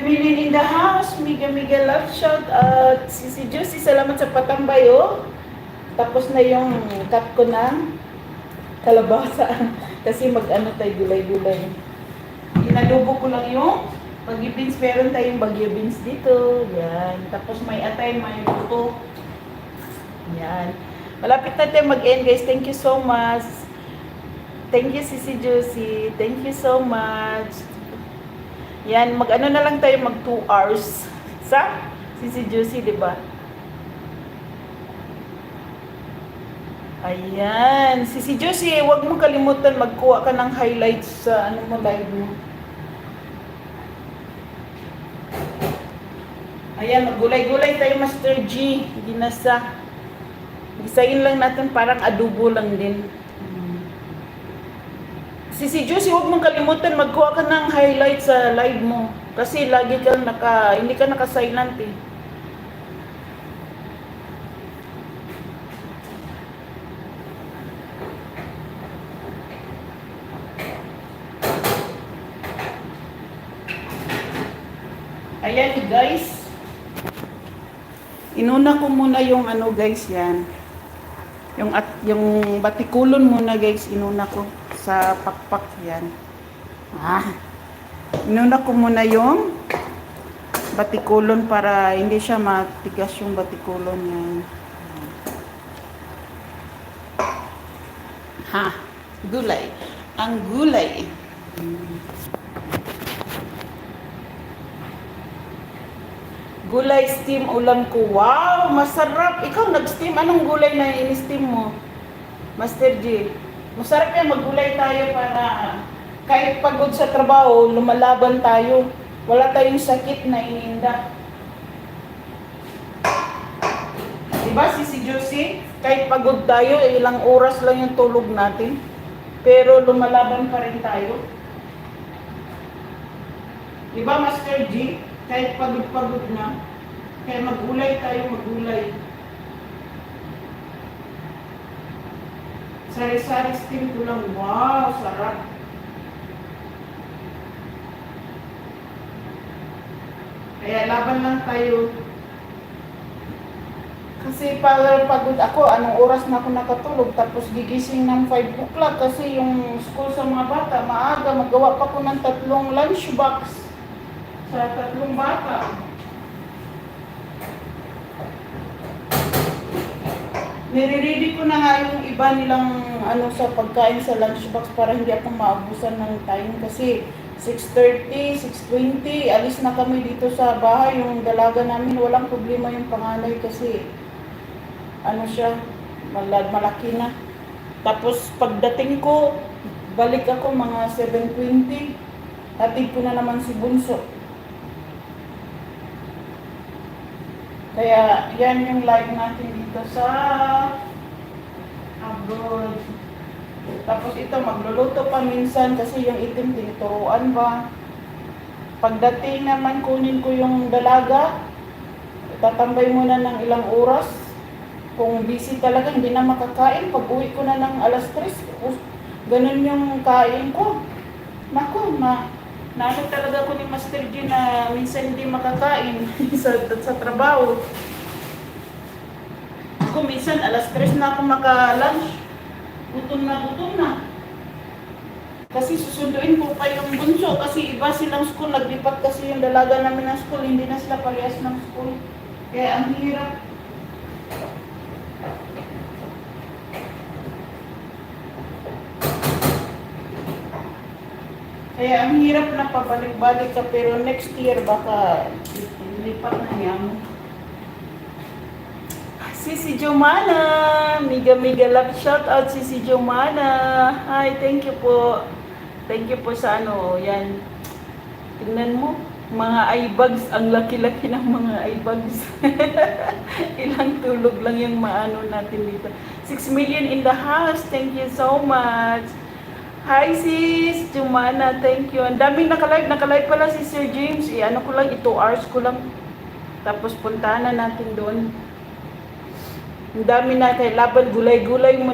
million in the house. Mega mega love shout out. Si Juicy, salamat sa patambay oh. Tapos na yung cut ko ng kalabasa. Kasi mag-ano tayo, gulay-gulay. Inadobo ko lang yung bagyo beans. Meron tayong bagyo beans dito. Yan. Tapos may atay, may buto. Yan. Malapit na tayo mag-end guys. Thank you so much. Thank you Sisi Juicy. Thank you so much. Yan, mag-ano na lang tayo, mag 2 hours sa Sisi Juicy, di ba? Ayan, Sisi Juicy, huwag mo kalimutan magkuha ka ng highlights sa ano mo live mo. Ayan, maggulay-gulay tayo, Master G. Ginasa. Gisayin lang natin, parang adobo lang din. Sisi Juicy, huwag mong kalimutan magkuha ka ng highlight sa live mo. Kasi lagi kang hindi ka naka-silent eh. Ayan guys. Inuna ko muna yung ano guys yan. Yung batikulon muna guys, inuna ko sa pakpak yan. Inuna ko muna yung batikulon para hindi siya matigas yung batikulon yan. Gulay. Ang gulay. Gulay steam ulam ko. Wow, masarap. Ikaw nag-steam. Anong gulay na in-steam mo? Master G. Masarap yan, maggulay tayo para kahit pagod sa trabaho, lumalaban tayo. Wala tayong sakit na iniinda. Diba, Sisi Juicy? Kahit pagod tayo, ilang oras lang yung tulog natin. Pero lumalaban pa rin tayo. Diba, Master G? Kahit pagod-pagod na. Kaya maggulay tayo, maggulay. Sari-sari steam ko lang. Wow, sarap. Kaya laban lang tayo. Kasi pagod ako, anong oras na ako nakatulog, tapos gigising ng 5 o'clock kasi yung school sa mga bata, maaga, magawa pa ko ng 3 lunchbox sa 3 bata. Nire-ready ko na nga yung iba nilang ano sa pagkain sa lunchbox para hindi ako maabusan ng time kasi 6:30, 6:20, alis na kami dito sa bahay. Yung dalaga namin, walang problema yung panganay kasi ano siya, malaki na. Tapos pagdating ko, balik ako mga 7:20, hatid ko na naman si Bunso. Kaya yan yung live natin dito sa abroad. Tapos ito, magluluto pa minsan kasi yung itim tinuturuan ba. Pagdating naman kunin ko yung dalaga, tatambay muna ng ilang oras. Kung busy talaga, hindi na makakain. Pag uwi ko na ng alas 3, ganun yung kain ko. Naku, naano talaga ko ni Master G na minsan hindi makakain sa trabaho. Ako minsan alas 3 na ako maka-lunch. Gutom na. Kasi susunduin ko pa yung bunso kasi iba silang school. Naglipat kasi yung dalaga namin ng school. Hindi na sila parehas ng school. Kaya ang hirap. Kaya ang hirap na pabalik-balik ka pero next year baka lipat na niya mo. Sisi Jomana, mega love shout out Sisi Jomana. Hi, thank you po. Thank you po sa ano, yan. Tingnan mo, mga eye bags, ang laki-laki ng mga eye bags. Ilang tulog lang yung maano natin dito. 6 million in the house. Thank you so much. Hi sis, Jumana, thank you. Ang daming nakalive pala si Sir James. Ano ko lang, 2 hours ko lang. Tapos puntahan na natin doon. Ang dami natin, laban gulay-gulay mo.